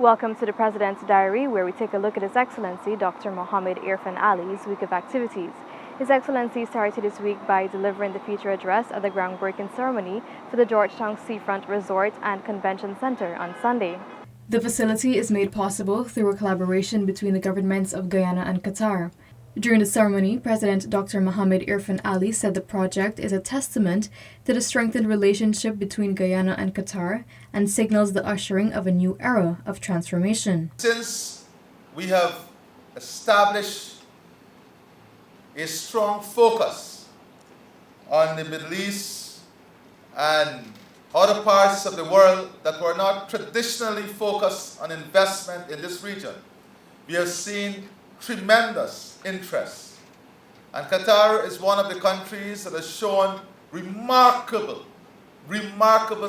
Welcome to the President's Diary, where we take a look at His Excellency Dr. Mohammed Irfan Ali's week of activities. His Excellency started this week by delivering the feature address at the groundbreaking ceremony for the Georgetown Seafront Resort and Convention Center on Sunday. The facility is made possible through a collaboration between the governments of Guyana and Qatar. During the ceremony, President Dr. Mohammed Irfan Ali said the project is a testament to the strengthened relationship between Guyana and Qatar and signals the ushering of a new era of transformation. Since we have established a strong focus on the Middle East and other parts of the world that were not traditionally focused on investment in this region, we have seen tremendous interest. And Qatar is one of the countries that has shown remarkable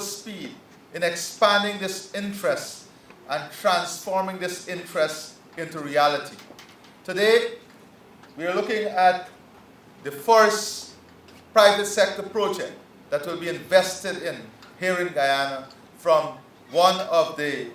speed in expanding this interest and transforming this interest into reality. Today, we are looking at the first private sector project that will be invested in here in Guyana from one of the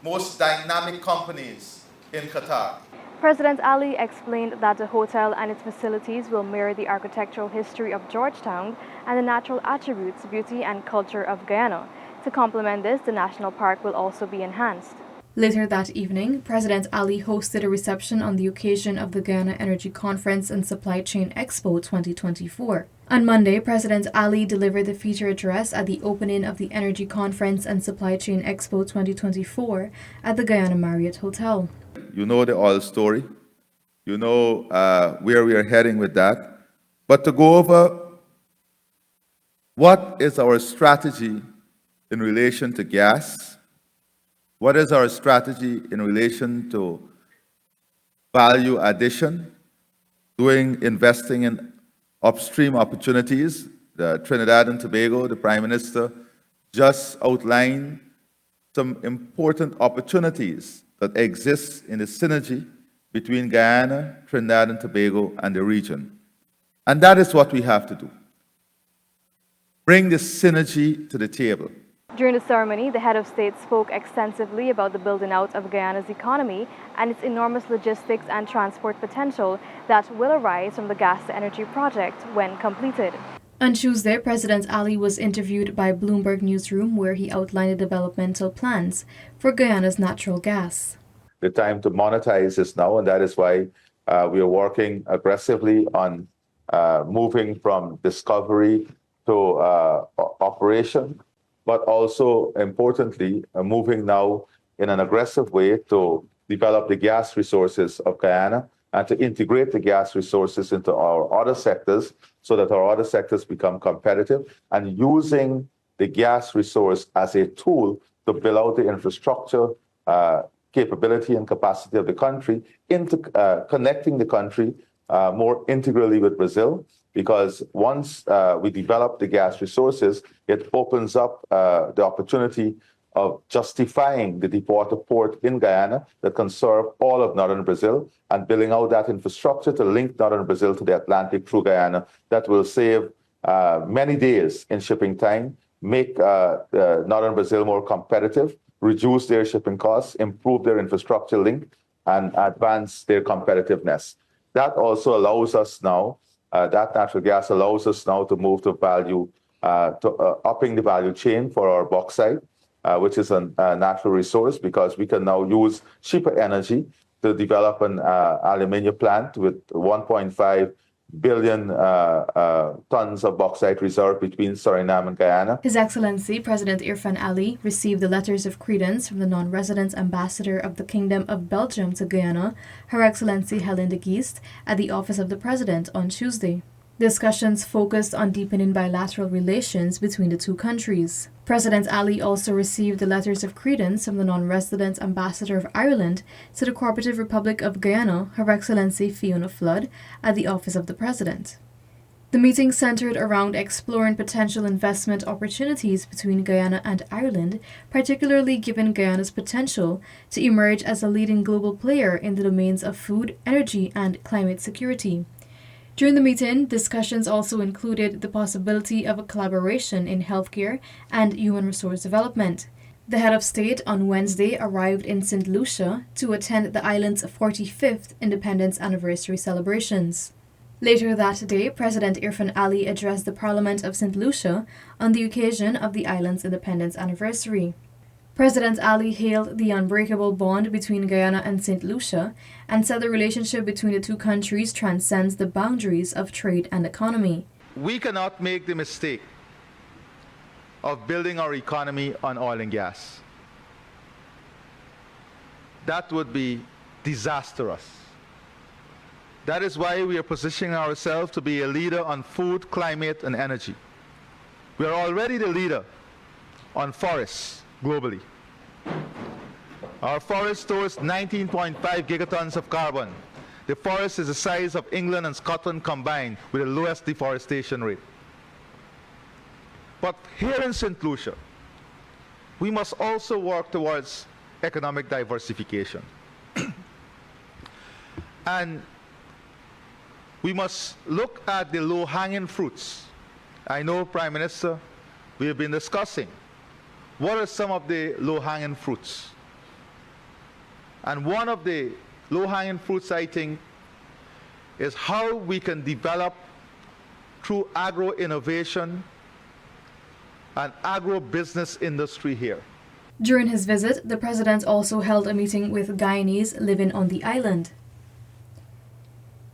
most dynamic companies in Qatar. President Ali explained that the hotel and its facilities will mirror the architectural history of Georgetown and the natural attributes, beauty, and culture of Guyana. To complement this, the national park will also be enhanced. Later that evening, President Ali hosted a reception on the occasion of the Guyana Energy Conference and Supply Chain Expo 2024. On Monday, President Ali delivered the feature address at the opening of the Energy Conference and Supply Chain Expo 2024 at the Guyana Marriott Hotel. You know the oil story. You know where we are heading with that. But to go over what is our strategy in relation to gas, what is our strategy in relation to value addition, investing in upstream opportunities. The Trinidad and Tobago, the Prime Minister, just outlined some important opportunities that exist in the synergy between Guyana, Trinidad and Tobago, and the region. And that is what we have to do. Bring this synergy to the table. During the ceremony, the head of state spoke extensively about the building out of Guyana's economy and its enormous logistics and transport potential that will arise from the gas-to-energy project when completed. On Tuesday, President Ali was interviewed by Bloomberg Newsroom, where he outlined the developmental plans for Guyana's natural gas. The time to monetize is now, and that is why we are working aggressively on moving from discovery to operation, but also importantly, moving now in an aggressive way to develop the gas resources of Guyana and to integrate the gas resources into our other sectors so that our other sectors become competitive, and using the gas resource as a tool to build out the infrastructure, capability and capacity of the country, into connecting the country more integrally with Brazil. Because once we develop the gas resources, it opens up the opportunity of justifying the deepwater port in Guyana that can serve all of northern Brazil, and building out that infrastructure to link northern Brazil to the Atlantic through Guyana. That will save many days in shipping time, make northern Brazil more competitive, reduce their shipping costs, improve their infrastructure link, and advance their competitiveness. That also allows us now, that natural gas allows us now to move to value, upping the value chain for our bauxite, which is a natural resource, because we can now use cheaper energy to develop an aluminium plant with 1.5 billion tons of bauxite reserve between Suriname and Guyana. His Excellency President Irfan Ali received the letters of credence from the non-resident ambassador of the Kingdom of Belgium to Guyana, Her Excellency Helen de Geest, at the office of the President on Tuesday. Discussions focused on deepening bilateral relations between the two countries. President Ali also received the letters of credence from the non-resident ambassador of Ireland to the Cooperative Republic of Guyana, Her Excellency Fiona Flood, at the office of the President. The meeting centered around exploring potential investment opportunities between Guyana and Ireland, particularly given Guyana's potential to emerge as a leading global player in the domains of food, energy, and climate security. During the meeting, discussions also included the possibility of a collaboration in healthcare and human resource development. The head of state on Wednesday arrived in St. Lucia to attend the island's 45th independence anniversary celebrations. Later that day, President Irfan Ali addressed the Parliament of St. Lucia on the occasion of the island's independence anniversary. President Ali hailed the unbreakable bond between Guyana and St. Lucia and said the relationship between the two countries transcends the boundaries of trade and economy. We cannot make the mistake of building our economy on oil and gas. That would be disastrous. That is why we are positioning ourselves to be a leader on food, climate, and energy. We are already the leader on forests globally. Our forest stores 19.5 gigatons of carbon. The forest is the size of England and Scotland combined, with the lowest deforestation rate. But here in St. Lucia, we must also work towards economic diversification. And we must look at the low-hanging fruits. I know, Prime Minister, we have been discussing what are some of the low-hanging fruits. And one of the low-hanging fruits, I think, is how we can develop through agro-innovation and agro-business industry here. During his visit, the president also held a meeting with Guyanese living on the island.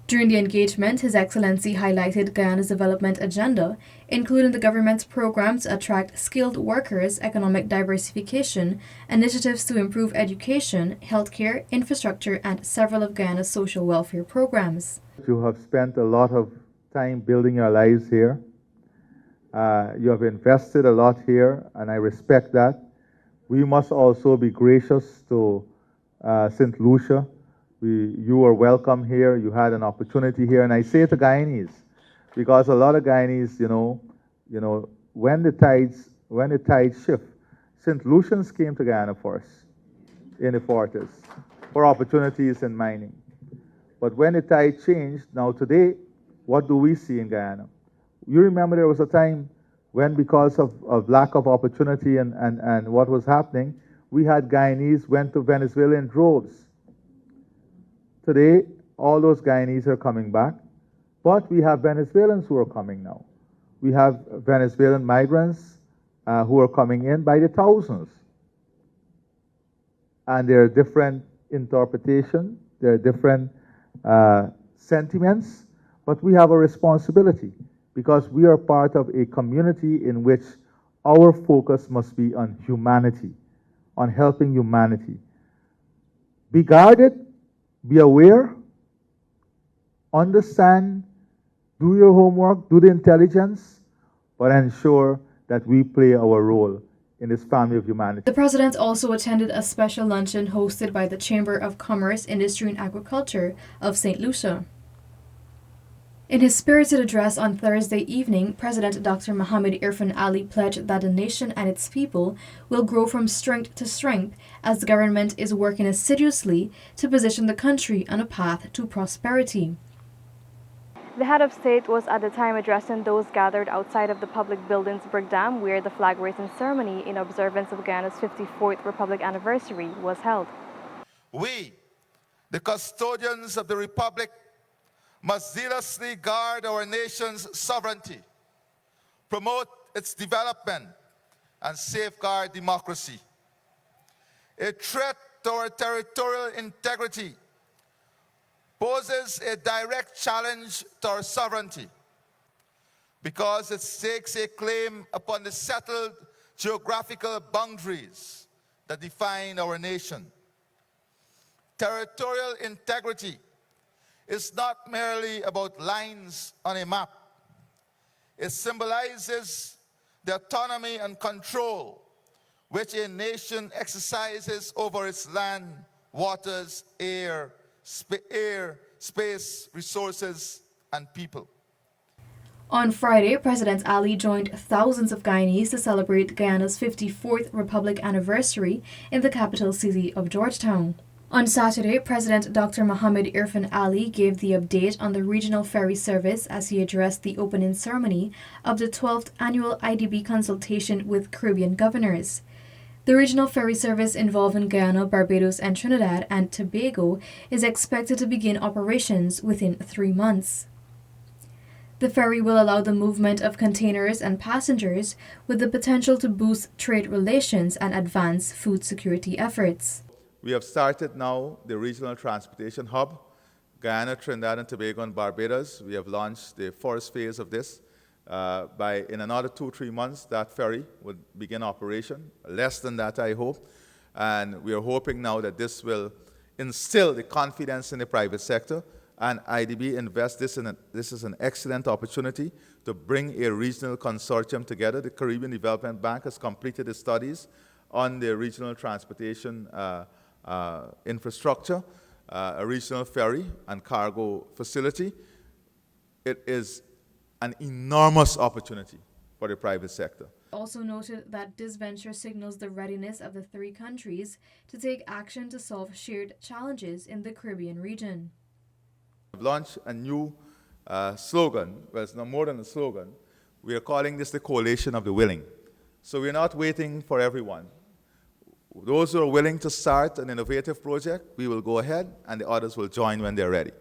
During the engagement, His Excellency highlighted Guyana's development agenda, including the government's program to attract skilled workers, economic diversification, initiatives to improve education, healthcare, infrastructure, and several of Guyana's social welfare programs. You have spent a lot of time building your lives here. You have invested a lot here, and I respect that. We must also be gracious to St. Lucia. You are welcome here. You had an opportunity here, and I say to Guyanese, because a lot of Guyanese, when the tides shift, St. Lucians came to Guyana first in the 40s for opportunities in mining. But when the tide changed, now today, what do we see in Guyana? You remember there was a time when, because of lack of opportunity and what was happening, we had Guyanese went to Venezuela in droves. Today, all those Guyanese are coming back, but we have Venezuelans who are coming now. We have Venezuelan migrants who are coming in by the thousands. And there are different interpretations, there are different sentiments, but we have a responsibility because we are part of a community in which our focus must be on humanity, on helping humanity. Be guarded, be aware, understand, do your homework, do the intelligence, but ensure that we play our role in this family of humanity. The president also attended a special luncheon hosted by the Chamber of Commerce, Industry and Agriculture of St. Lucia. In his spirited address on Thursday evening, President Dr. Mohamed Irfan Ali pledged that the nation and its people will grow from strength to strength as the government is working assiduously to position the country on a path to prosperity. The head of state was at the time addressing those gathered outside of the public buildings Brigdam, where the flag raising ceremony in observance of Guyana's 54th Republic anniversary was held. We, the custodians of the Republic, must zealously guard our nation's sovereignty, promote its development, and safeguard democracy. A threat to our territorial integrity poses a direct challenge to our sovereignty because it stakes a claim upon the settled geographical boundaries that define our nation. Territorial integrity is not merely about lines on a map. It symbolizes the autonomy and control which a nation exercises over its land, waters, air, space, resources, and people. On Friday, President Ali joined thousands of Guyanese to celebrate Guyana's 54th Republic anniversary in the capital city of Georgetown. On Saturday, President Dr. Mohamed Irfan Ali gave the update on the regional ferry service as he addressed the opening ceremony of the 12th annual IDB consultation with Caribbean governors. The regional ferry service involved in Guyana, Barbados, and Trinidad and Tobago is expected to begin operations within 3 months. The ferry will allow the movement of containers and passengers with the potential to boost trade relations and advance food security efforts. We have started now the regional transportation hub, Guyana, Trinidad and Tobago, and Barbados. We have launched the first phase of this. In another 2-3 months, that ferry would begin operation. Less than that, I hope. And we are hoping now that this will instill the confidence in the private sector. And IDB invests this is an excellent opportunity to bring a regional consortium together. The Caribbean Development Bank has completed the studies on the regional transportation infrastructure, a regional ferry and cargo facility. It is an enormous opportunity for the private sector. Also noted that this venture signals the readiness of the 3 countries to take action to solve shared challenges in the Caribbean region. We've launched a new slogan. Well, it's no more than a slogan. We are calling this the Coalition of the Willing. So we're not waiting for everyone. Those who are willing to start an innovative project, we will go ahead, and the others will join when they're ready.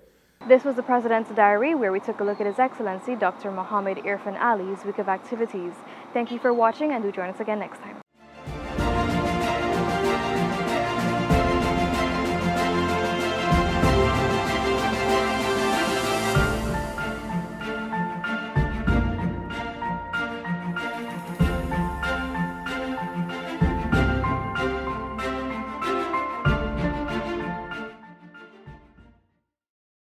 This was the President's Diary, where we took a look at His Excellency Dr. Mohammed Irfan Ali's week of activities. Thank you for watching, and do join us again next time.